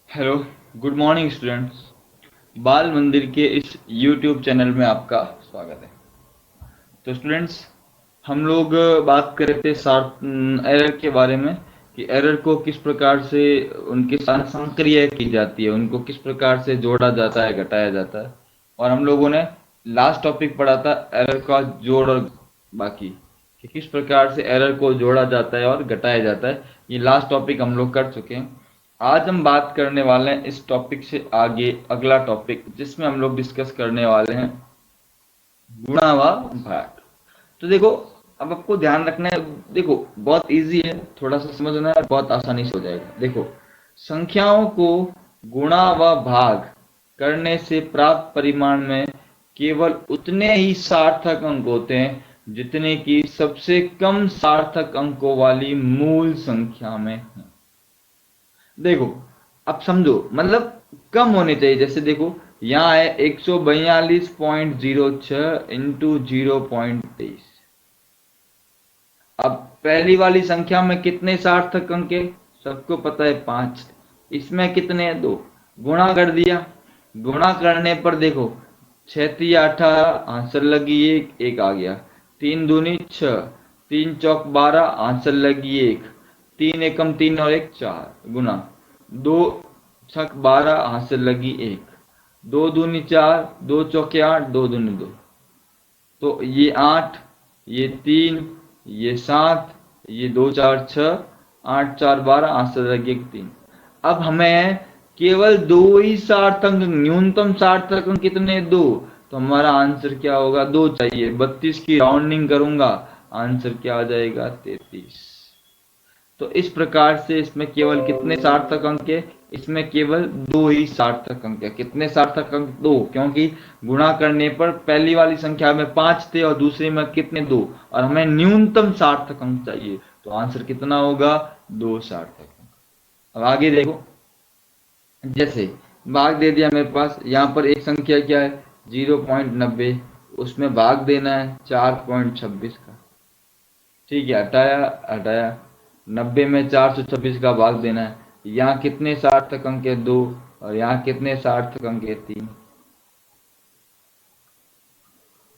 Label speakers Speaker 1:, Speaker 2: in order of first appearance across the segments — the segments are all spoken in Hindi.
Speaker 1: Hello, good morning students. बाल मंदिर के इस यूट्यूब चैनल में आपका स्वागत है। तो स्टूडेंट्स, हम लोग बात कर रहे थे एरर के बारे में कि एरर को किस प्रकार से उनके साथ संक्रिया की जाती है, उनको किस प्रकार से जोड़ा जाता है, घटाया जाता है। और हम लोगों ने लास्ट टॉपिक पढ़ा था एरर का जोड़ और बाकी, कि किस प्रकार से एरर को जोड़ा जाता है और घटाया जाता है। ये लास्ट टॉपिक हम लोग कर चुके हैं। आज हम बात करने वाले हैं इस टॉपिक से आगे अगला टॉपिक, जिसमें हम लोग डिस्कस करने वाले हैं गुणा व भाग। तो देखो, अब आपको ध्यान रखना है। देखो, बहुत इजी है, थोड़ा सा समझना है, बहुत आसानी से हो जाएगा। देखो, संख्याओं को गुणा व भाग करने से प्राप्त परिमाण में केवल उतने ही सार्थक अंक होते हैं जितने की सबसे कम सार्थक अंकों वाली मूल संख्या में है। देखो, अब समझो, मतलब कम होने चाहिए। जैसे देखो, यहाँ है 142.06 इंटू 0.23। अब पहली वाली संख्या में कितने सार्थक अंक है? सबको पता है 5। इसमें कितने हैं? 2। गुणा कर दिया। गुणा करने पर देखो, 6 तिया 18, आंसर लगी 1, 1 आ गया। 3 दूनी 6, 3 चौक 12, आंसर लगी 1। 3 एकम 3 और 1 4, गुना 2 छक 12, आंसर लगी 1। 2 दूनी 4, 2 चौके 8, 2 दूनी 2। तो ये 8, ये 3, ये 7, ये 2 4 6, 8 4 12, आंसर लगे 3। अब हमें केवल दो ही सार्थक अंक, न्यूनतम सार्थक अंक कितने? 2। तो हमारा आंसर क्या होगा? 2 चाहिए। 32 की राउंडिंग करूंगा, आंसर क्या आ जाएगा? 33। तो इस प्रकार से इसमें केवल कितने सार्थक अंक है? इसमें केवल 2 ही सार्थक अंक है। कितने सार्थक अंक? 2, क्योंकि गुणा करने पर पहली वाली संख्या में 5 थे और दूसरी में कितने? 2। और हमें न्यूनतम सार्थक अंक चाहिए, तो आंसर कितना होगा? 2 सार्थक अंक। अब आगे देखो, जैसे भाग दे दिया मेरे पास, यहाँ पर एक संख्या क्या है? 0.90। उसमें भाग देना है 4.26 का। ठीक है, हटाया हटाया। 90 में 426 का भाग देना है। यहाँ कितने सार्थक अंक है? 2। और यहाँ कितने सार्थक अंक है? 3।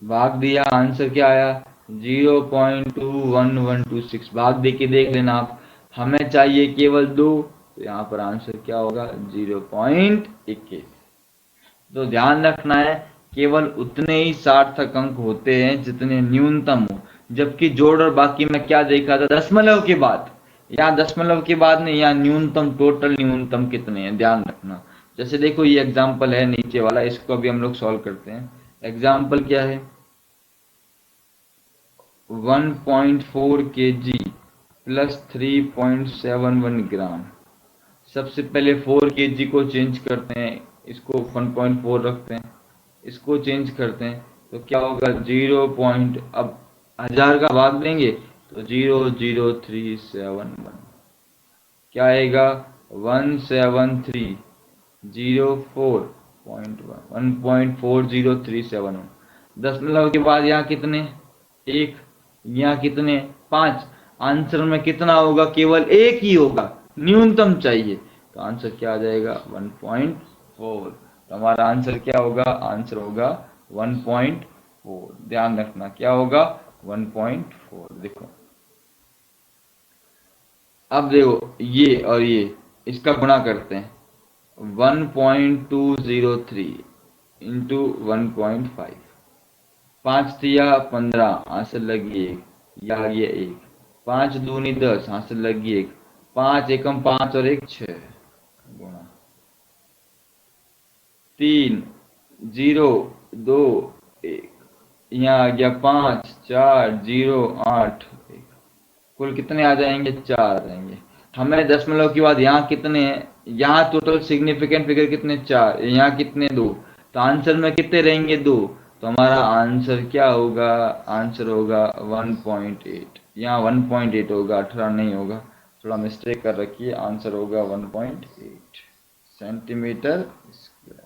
Speaker 1: भाग दिया, आंसर क्या आया? 0.21126। भाग दे के देख लेना आप। हमें चाहिए केवल 2, तो यहाँ पर आंसर क्या होगा? 0.21। तो ध्यान रखना है, केवल उतने ही सार्थक अंक होते हैं जितने न्यूनतम हो। जबकि जोड़ और बाकी में क्या देखा था? दशमलव के बाद। यहाँ दशमलव के बाद नहीं, यहाँ न्यूनतम, टोटल न्यूनतम कितने हैं, ध्यान रखना। जैसे देखो, ये एग्जाम्पल है नीचे वाला, इसको अभी हम लोग सॉल्व करते हैं। एग्जाम्पल क्या है? 1.4 kg प्लस 3.71 ग्राम। सबसे पहले 4 kg को चेंज करते हैं, इसको 1.4 रखते हैं, इसको चेंज करते हैं, तो क्या होगा? 0 पॉइंट, अब 1000 का भाग देंगे तो 00371। क्या आएगा? 17304.1, 1.40371। दशमलव के बाद यहाँ कितने? 1। यहाँ कितने? 5। आंसर में कितना होगा? केवल 1 ही होगा, न्यूनतम चाहिए। तो आंसर क्या आ जाएगा? 1.4। तो हमारा आंसर क्या होगा? आंसर होगा 1.4। ध्यान रखना, क्या होगा? 1.4। देखो, अब देखो, ये और ये, इसका गुणा करते हैं। 1.203 इंटू 1.5। 5 तिया 15, आंसर लगी 1, या आ गया 1। 5 दूनी 10, आंसर लगी 1। 5 एकम 5 और 1 6, गुणा 3 0 2 1। यहाँ आ गया 5 4 0 8 1। कुल कितने आ जाएंगे? 4 आ जाएंगे। हमें दशमलव के बाद यहाँ कितने हैं? यहाँ टोटल सिग्निफिकेंट फिगर कितने? 4। यहाँ कितने? 2। तो आंसर में कितने रहेंगे? 2। तो हमारा आंसर क्या होगा? आंसर होगा 1.8। यहाँ 1.8 होगा, 18 नहीं होगा, थोड़ा मिस्टेक कर रखी है। आंसर होगा 1.8 सेंटीमीटर स्क्वायर।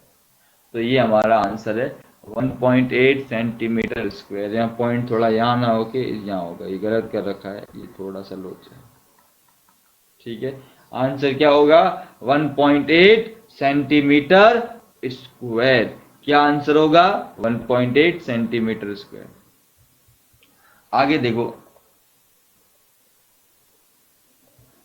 Speaker 1: तो ये हमारा आंसर है, 1.8 सेंटीमीटर स्क्वायर। यहाँ पॉइंट थोड़ा यहाँ ना होके यहाँ होगा, ये गलत कर रखा है, ये थोड़ा सा लोच है। ठीक है, आंसर क्या होगा? 1.8 सेंटीमीटर स्क्वायर। क्या आंसर होगा? 1.8 सेंटीमीटर स्क्वायर। आगे देखो,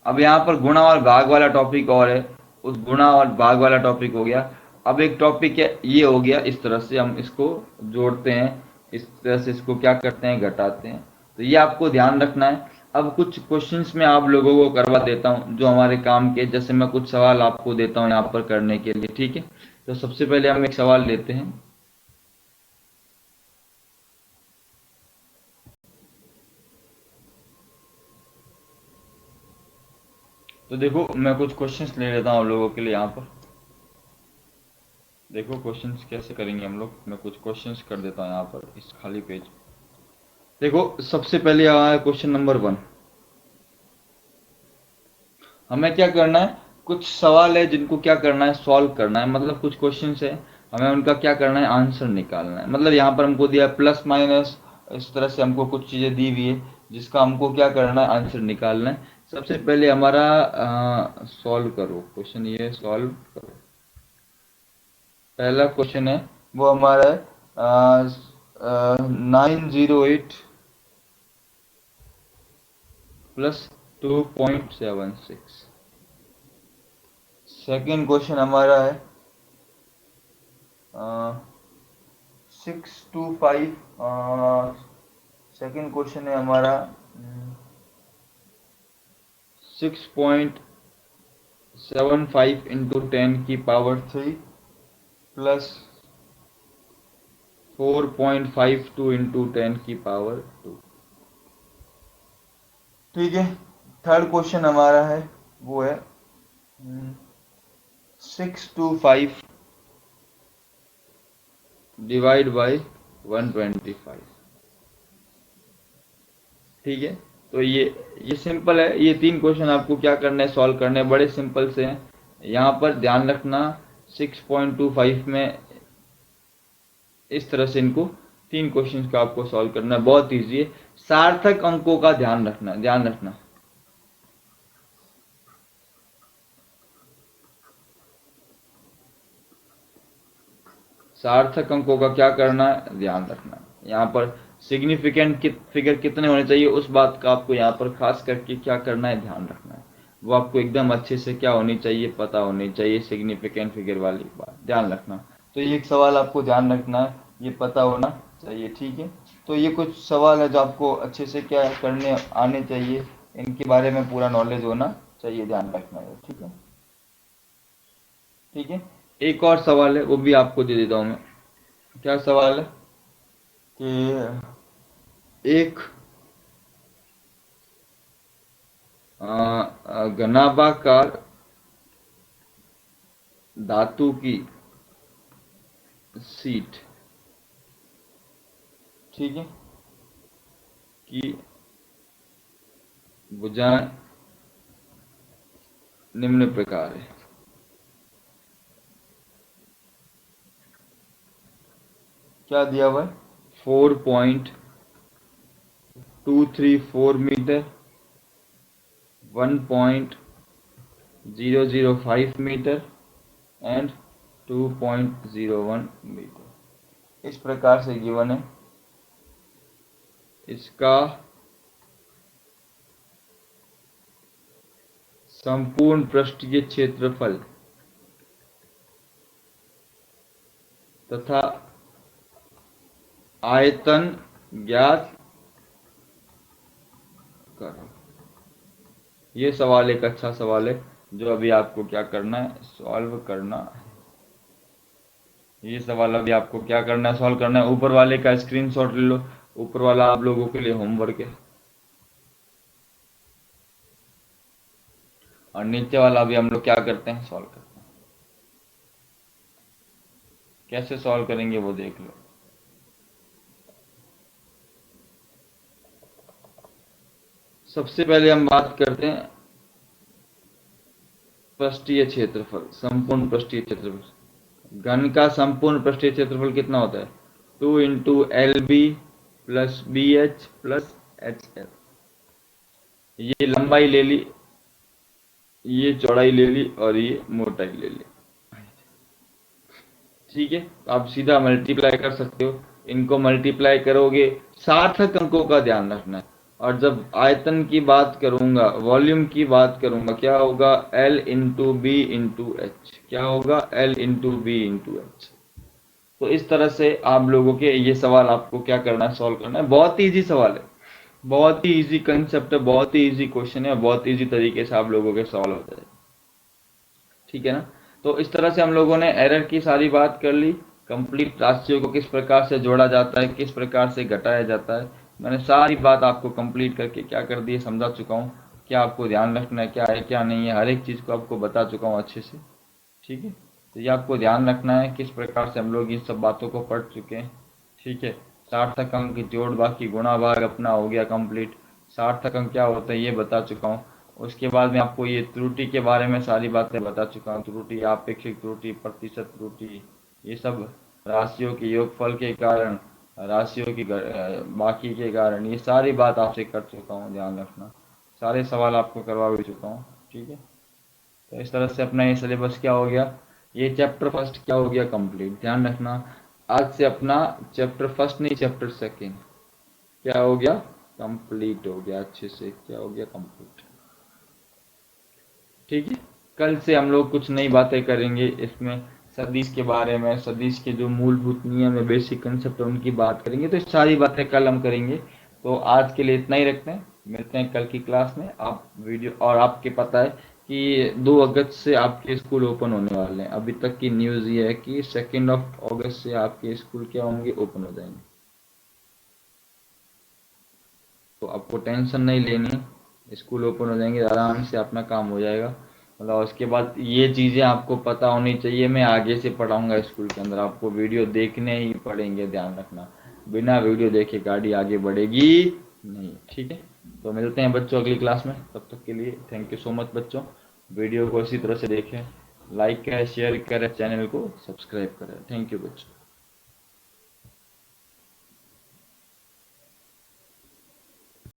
Speaker 1: अब यहाँ पर गुणा और भाग वाला टॉपिक और है, उस गुणा और भाग वाला टॉपिक हो गया। अब एक टॉपिक है ये हो गया, इस तरह से हम इसको जोड़ते हैं, इस तरह से इसको क्या करते हैं, घटाते हैं। तो ये आपको ध्यान रखना है। अब कुछ क्वेश्चंस मैं आप लोगों को करवा देता हूँ जो हमारे काम के, जैसे मैं कुछ सवाल आपको देता हूँ यहाँ पर करने के लिए, ठीक है। तो सबसे पहले हम एक सवाल लेते हैं। तो देखो, मैं कुछ क्वेश्चंस ले लेता हूँ आप लोगों के लिए यहाँ पर। देखो क्वेश्चंस कैसे करेंगे हम लोग, मैं कुछ क्वेश्चंस कर देता हूँ यहाँ पर इस खाली पेज। देखो सबसे पहले आया है क्वेश्चन नंबर 1। हमें क्या करना है, कुछ सवाल है जिनको क्या करना है, सॉल्व करना है। मतलब कुछ क्वेश्चंस है, हमें उनका क्या करना है, आंसर निकालना है। मतलब यहाँ पर हमको दिया प्लस माइनस, इस तरह से हमको कुछ चीजें दी हुई है जिसका हमको क्या करना है, आंसर निकालना है। सबसे पहले हमारा सॉल्व करो क्वेश्चन, ये सॉल्व करो। पहला क्वेश्चन है वो हमारा है 908 प्लस 2.76। सेकेंड क्वेश्चन हमारा है 625। सेकेंड क्वेश्चन है हमारा 6.75 इंटू 10⁻³ प्लस 4.52 इंटू 10⁻²। ठीक है। थर्ड क्वेश्चन हमारा है वो है 625 डिवाइड बाई 125। ठीक है। तो ये सिंपल है। ये 3 क्वेश्चन आपको क्या करना है, सॉल्व करने हैं, बड़े सिंपल से हैं। यहाँ पर ध्यान रखना 6.25 में इस तरह से इनको 3 क्वेश्चन का आपको सॉल्व करना है, बहुत ईजी है। सार्थक अंकों का ध्यान रखना, ध्यान रखना। सार्थक अंकों का क्या करना है, ध्यान रखना। यहाँ पर सिग्निफिकेंट फिगर कितने होने चाहिए, उस बात का आपको यहाँ पर खास करके क्या करना है, ध्यान रखना है। वो आपको एकदम अच्छे से क्या होनी चाहिए, पता होनी चाहिए, सिग्निफिकेंट फिगर वाली बात ध्यान रखना। तो ये एक सवाल आपको ध्यान रखना है, ये पता होना चाहिए, ठीक है। तो ये कुछ सवाल है जो आपको अच्छे से क्या करने आने चाहिए, इनके बारे में पूरा नॉलेज होना चाहिए, ध्यान रखना है, ठीक है। ठीक है। एक और सवाल है, वो भी आपको दे देता हूँ मैं। क्या सवाल है कि एक घनाभाकार धातु की सीट, ठीक है, की भुजाएं निम्न प्रकार है। क्या दिया हुआ है? 4.234 मीटर, 1.005 मीटर एंड 2.01 मीटर, इस प्रकार से गिवन है। इसका संपूर्ण पृष्ठीय क्षेत्रफल तथा आयतन ज्ञात करो। ये सवाल एक अच्छा सवाल है जो अभी आपको क्या करना है, सॉल्व करना है। ये सवाल अभी आपको क्या करना है, सॉल्व करना है। ऊपर वाले का स्क्रीनशॉट ले लो, ऊपर वाला आप लोगों के लिए होमवर्क है, और नीचे वाला भी हम लोग क्या करते हैं, सॉल्व करते हैं। कैसे सॉल्व करेंगे वो देख लो। सबसे पहले हम बात करते हैं पृष्ठीय क्षेत्रफल, संपूर्ण पृष्ठीय क्षेत्रफल। घन का संपूर्ण पृष्ठीय क्षेत्रफल कितना होता है? 2 into L B plus B H plus H L. ये लंबाई ले ली, ये चौड़ाई ले ली और ये मोटाई ले ली। ठीक है, आप सीधा मल्टीप्लाई कर सकते हो। इनको मल्टीप्लाई करोगे, सार्थक अंकों का ध्यान रखना है। और जब आयतन की बात करूंगा, वॉल्यूम की बात करूंगा, क्या होगा? L into B into H. क्या होगा? L into B into H. तो इस तरह से आप लोगों के ये सवाल आपको क्या करना है? सॉल्व करना है। बहुत ही इजी सवाल है, बहुत ही इजी कंसेप्ट है, बहुत ही इजी क्वेश्चन है, बहुत इजी तरीके से आप लोगों के सॉल्व होता है। ठीक है ना? तो इस तरह से हम लोगों ने एरर की सारी बात कर ली। कंप्लीट राशियों को किस प्रकार से जोड़ा जाता है, किस प्रकार से घटाया जाता है, मैंने सारी बात आपको कंप्लीट करके क्या कर दी, समझा चुका हूँ। क्या आपको ध्यान रखना है, क्या है क्या नहीं है, हर एक चीज़ को आपको बता चुका हूँ अच्छे से। ठीक है, तो ये आपको ध्यान रखना है किस प्रकार से हम लोग इन सब बातों को पढ़ चुके हैं। ठीक है, सार्थक अंक, जोड़, बाकी, गुणा, भाग अपना हो गया कंप्लीट। सार्थक अंक क्या होता है ये बता चुका हूँ। उसके बाद में आपको ये त्रुटि के बारे में सारी बातें बता चुका हूँ। त्रुटि, आपेक्षिक त्रुटि, प्रतिशत त्रुटि, ये सब राशियों के योगफल के कारण, राशियों की बाकी के कारण, ये सारी बात आपसे कर चुका हूँ। ध्यान रखना, सारे सवाल आपको करवा भी चुका हूँ। ठीक है, तो इस तरह से अपना ये सिलेबस क्या हो गया, ये चैप्टर फर्स्ट क्या हो गया कंप्लीट। ध्यान रखना, आज से अपना चैप्टर फर्स्ट नहीं, चैप्टर सेकेंड क्या हो गया? कंप्लीट हो गया अच्छे से। क्या हो गया? कंप्लीट। ठीक है, कल से हम लोग कुछ नई बातें करेंगे इसमें, सदिश के बारे में, सदिश के जो मूलभूत नियम है, बेसिक कंसेप्ट है, उनकी बात करेंगे। तो सारी बातें कल हम करेंगे। तो आज के लिए इतना ही रखते हैं, मिलते हैं कल की क्लास में। आप वीडियो, और आपके पता है कि 2 अगस्त से आपके स्कूल ओपन होने वाले हैं। अभी तक की न्यूज़ ये है कि 2 अगस्त से आपके स्कूल क्या होंगे? ओपन हो जाएंगे। तो आपको टेंशन नहीं लेनी है, स्कूल ओपन हो जाएंगे, आराम से अपना काम हो जाएगा। मतलब उसके बाद ये चीज़ें आपको पता होनी चाहिए। मैं आगे से पढ़ाऊंगा स्कूल के अंदर, आपको वीडियो देखने ही पड़ेंगे। ध्यान रखना, बिना वीडियो देखे गाड़ी आगे बढ़ेगी नहीं। ठीक है, तो मिलते हैं बच्चों अगली क्लास में। तब तक के लिए थैंक यू सो मच बच्चों। वीडियो को इसी तरह से देखें, लाइक करें, शेयर करें, चैनल को सब्सक्राइब करें। थैंक यू बच्चों।